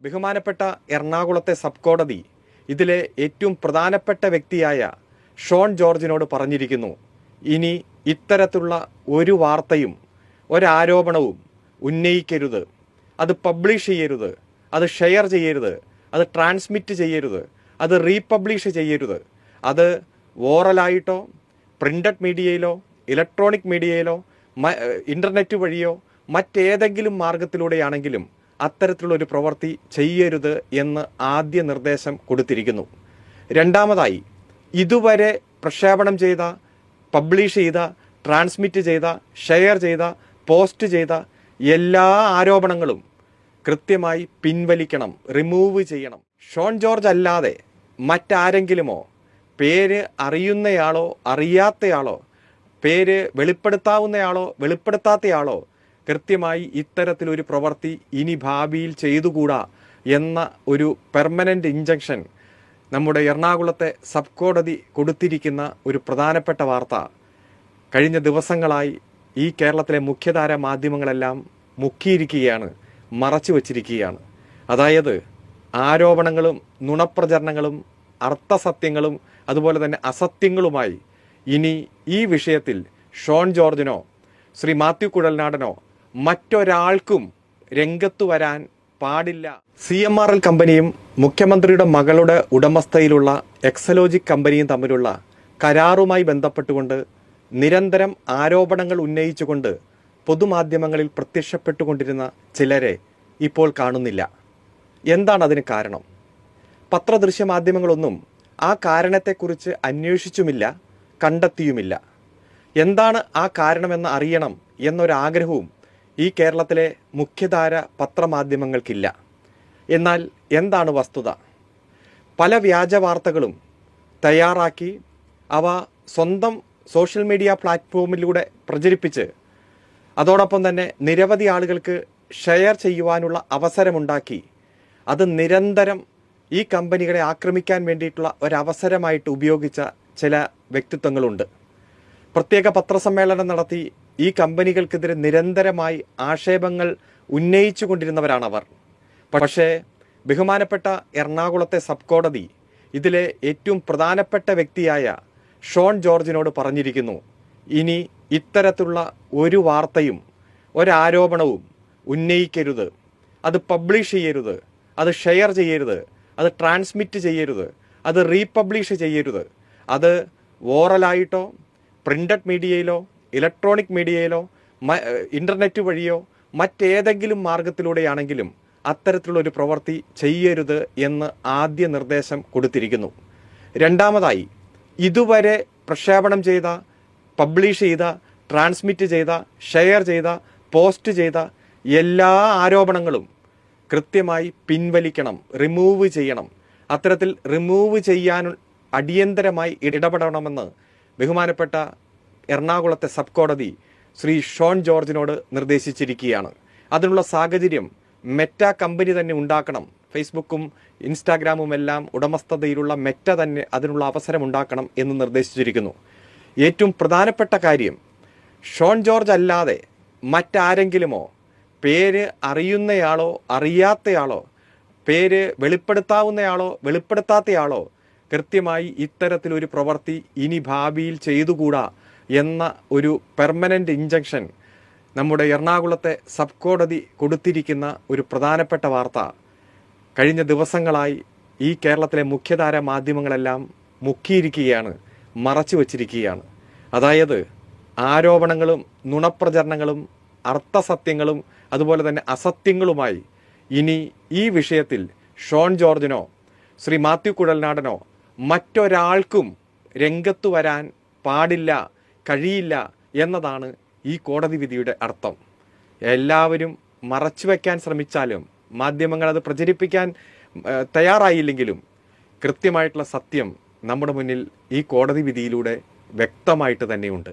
ബഹുമാനപ്പെട്ട എറണാകുളത്തെ സബ് കോടതി ഇതിലെ ഏറ്റവും പ്രധാനപ്പെട്ട വ്യക്തിയായ ഷോൺ ജോർജിനോട് പറഞ്ഞിരിക്കുന്നു, ഇനി ഇത്തരത്തിലുള്ള ഒരു വാർത്തയും ഒരാരോപണവും ഉന്നയിക്കരുത്, അത് പബ്ലിഷ് ചെയ്യരുത്, അത് ഷെയർ ചെയ്യരുത്, അത് ട്രാൻസ്മിറ്റ് ചെയ്യരുത്, അത് റീപബ്ലിഷ് ചെയ്യരുത്. അത് ഓറലായിട്ടോ പ്രിൻ്റഡ് മീഡിയയിലോ ഇലക്ട്രോണിക് മീഡിയയിലോ ഇൻ്റർനെറ്റ് വഴിയോ മറ്റേതെങ്കിലും മാർഗത്തിലൂടെയാണെങ്കിലും അത്തരത്തിലുള്ളൊരു പ്രവൃത്തി ചെയ്യരുത് എന്ന് ആദ്യ നിർദ്ദേശം കൊടുത്തിരിക്കുന്നു. രണ്ടാമതായി, ഇതുവരെ പ്രക്ഷേപണം ചെയ്ത, പബ്ലിഷ് ചെയ്ത, ട്രാൻസ്മിറ്റ് ചെയ്ത, ഷെയർ ചെയ്ത, പോസ്റ്റ് ചെയ്ത എല്ലാ ആരോപണങ്ങളും കൃത്യമായി പിൻവലിക്കണം, റിമൂവ് ചെയ്യണം. ഷോൺ ജോർജ് അല്ലാതെ മറ്റാരെങ്കിലുമോ, പേര് അറിയുന്നയാളോ അറിയാത്തയാളോ, പേര് വെളിപ്പെടുത്താവുന്നയാളോ വെളിപ്പെടുത്താത്തയാളോ കൃത്യമായി ഇത്തരത്തിലൊരു പ്രവൃത്തി ഇനി ഭാവിയിൽ ചെയ്തുകൂടാ എന്ന ഒരു പെർമനൻ്റ് ഇഞ്ചക്ഷൻ നമ്മുടെ എറണാകുളത്തെ സബ് കോടതി കൊടുത്തിരിക്കുന്ന ഒരു പ്രധാനപ്പെട്ട വാർത്ത കഴിഞ്ഞ ദിവസങ്ങളായി ഈ കേരളത്തിലെ മുഖ്യധാര മാധ്യമങ്ങളെല്ലാം മുക്കിയിരിക്കുകയാണ്, മറച്ചു വച്ചിരിക്കുകയാണ്. അതായത് ആരോപണങ്ങളും നുണപ്രചരണങ്ങളും അർത്ഥസത്യങ്ങളും അതുപോലെ തന്നെ അസത്യങ്ങളുമായി ഇനി ഈ വിഷയത്തിൽ ഷോൺ ജോർജിനോ ശ്രീ മാത്യു കുഴൽനാടനോ മറ്റൊരാൾക്കും രംഗത്തു വരാൻ പാടില്ല. CMRL കമ്പനിയും മുഖ്യമന്ത്രിയുടെ മകളുടെ ഉടമസ്ഥയിലുള്ള എക്സലോജിക് കമ്പനിയും തമ്മിലുള്ള കരാറുമായി ബന്ധപ്പെട്ടുകൊണ്ട് നിരന്തരം ആരോപണങ്ങൾ ഉന്നയിച്ചുകൊണ്ട് പൊതുമാധ്യമങ്ങളിൽ പ്രത്യക്ഷപ്പെട്ടുകൊണ്ടിരുന്ന ചിലരെ ഇപ്പോൾ കാണുന്നില്ല. എന്താണ് അതിന് കാരണം? പത്രദൃശ്യ മാധ്യമങ്ങളൊന്നും ആ കാരണത്തെക്കുറിച്ച് അന്വേഷിച്ചുമില്ല, കണ്ടെത്തിയുമില്ല. എന്താണ് ആ കാരണമെന്ന് അറിയണം എന്നൊരാഗ്രഹവും ഈ കേരളത്തിലെ മുഖ്യധാര പത്രമാധ്യമങ്ങൾക്കില്ല. എന്നാൽ എന്താണ് വസ്തുത? പല വ്യാജ വാർത്തകളും തയ്യാറാക്കി അവ സ്വന്തം സോഷ്യൽ മീഡിയ പ്ലാറ്റ്ഫോമിലൂടെ പ്രചരിപ്പിച്ച് അതോടൊപ്പം തന്നെ നിരവധി ആളുകൾക്ക് ഷെയർ ചെയ്യുവാനുള്ള അവസരമുണ്ടാക്കി അത് നിരന്തരം ഈ കമ്പനികളെ ആക്രമിക്കാൻ വേണ്ടിയിട്ടുള്ള ഒരവസരമായിട്ട് ഉപയോഗിച്ച ചില വ്യക്തിത്വങ്ങളുണ്ട്. പ്രത്യേക പത്രസമ്മേളനം നടത്തി ഈ കമ്പനികൾക്കെതിരെ നിരന്തരമായി ആക്ഷേപങ്ങൾ ഉന്നയിച്ചു കൊണ്ടിരുന്നവരാണവർ. പക്ഷേ ബഹുമാനപ്പെട്ട എറണാകുളത്തെ സബ് കോടതി ഇതിലെ ഏറ്റവും പ്രധാനപ്പെട്ട വ്യക്തിയായ ഷോൺ ജോർജിനോട് പറഞ്ഞിരിക്കുന്നു, ഇനി ഇത്തരത്തിലുള്ള ഒരു വാർത്തയും ഒരാരോപണവും ഉന്നയിക്കരുത്, അത് പബ്ലിഷ് ചെയ്യരുത്, അത് ഷെയർ ചെയ്യരുത്, അത് ട്രാൻസ്മിറ്റ് ചെയ്യരുത്, അത് റീപബ്ലിഷ് ചെയ്യരുത്. അത് ഓറലായിട്ടോ പ്രിൻ്റഡ് മീഡിയയിലോ ഇലക്ട്രോണിക് മീഡിയയിലോ ഇൻ്റർനെറ്റ് വഴിയോ മറ്റേതെങ്കിലും മാർഗത്തിലൂടെയാണെങ്കിലും അത്തരത്തിലുള്ളൊരു പ്രവൃത്തി ചെയ്യരുത് എന്ന് ആദ്യ നിർദ്ദേശം കൊടുത്തിരിക്കുന്നു. രണ്ടാമതായി, ഇതുവരെ പ്രക്ഷേപണം ചെയ്ത, പബ്ലിഷ് ചെയ്ത, ട്രാൻസ്മിറ്റ് ചെയ്ത, ഷെയർ ചെയ്ത, പോസ്റ്റ് ചെയ്ത എല്ലാ ആരോപണങ്ങളും കൃത്യമായി പിൻവലിക്കണം, റിമൂവ് ചെയ്യണം. അത്തരത്തിൽ റിമൂവ് ചെയ്യാൻ അടിയന്തരമായി ഇടപെടണമെന്ന് ബഹുമാനപ്പെട്ട എറണാകുളത്തെ സബ് കോടതി ശ്രീ ഷോൺ ജോർജിനോട് നിർദ്ദേശിച്ചിരിക്കുകയാണ്. അതിനുള്ള സാഹചര്യം മെറ്റ കമ്പനി തന്നെ ഉണ്ടാക്കണം. ഫേസ്ബുക്കും ഇൻസ്റ്റാഗ്രാമും എല്ലാം ഉടമസ്ഥതയിലുള്ള മെറ്റ തന്നെ അതിനുള്ള അവസരം ഉണ്ടാക്കണം എന്ന് നിർദ്ദേശിച്ചിരിക്കുന്നു. ഏറ്റവും പ്രധാനപ്പെട്ട കാര്യം, ഷോൺ ജോർജ് അല്ലാതെ മറ്റാരെങ്കിലുമോ, പേര് അറിയുന്നയാളോ അറിയാത്തയാളോ, പേര് വെളിപ്പെടുത്താവുന്നയാളോ വെളിപ്പെടുത്താത്തയാളോ കൃത്യമായി ഇത്തരത്തിലൊരു പ്രവൃത്തി ഇനി ഭാവിയിൽ ചെയ്തുകൂടാ എന്ന ഒരു പെർമനൻ്റ് ഇഞ്ചക്ഷൻ നമ്മുടെ എറണാകുളത്തെ സബ് കോടതി കൊടുത്തിരിക്കുന്ന ഒരു പ്രധാനപ്പെട്ട വാർത്ത കഴിഞ്ഞ ദിവസങ്ങളായി ഈ കേരളത്തിലെ മുഖ്യധാര മാധ്യമങ്ങളെല്ലാം മുക്കിയിരിക്കുകയാണ്, മറച്ചു വച്ചിരിക്കുകയാണ്. അതായത് ആരോപണങ്ങളും നുണപ്രചരണങ്ങളും അർത്ഥസത്യങ്ങളും അതുപോലെ തന്നെ അസത്യങ്ങളുമായി ഇനി ഈ വിഷയത്തിൽ ഷോൺ ജോർജിനോ ശ്രീ മാത്യു കുഴൽനാടനോ മറ്റൊരാൾക്കും രംഗത്തു വരാൻ പാടില്ല, കഴിയില്ല എന്നതാണ് ഈ കോടതി വിധിയുടെ അർത്ഥം. എല്ലാവരും മറച്ചു വയ്ക്കാൻ ശ്രമിച്ചാലും മാധ്യമങ്ങൾ അത് പ്രചരിപ്പിക്കാൻ തയ്യാറായില്ലെങ്കിലും കൃത്യമായിട്ടുള്ള സത്യം നമ്മുടെ മുന്നിൽ ഈ കോടതി വിധിയിലൂടെ വ്യക്തമായിട്ട് തന്നെയുണ്ട്.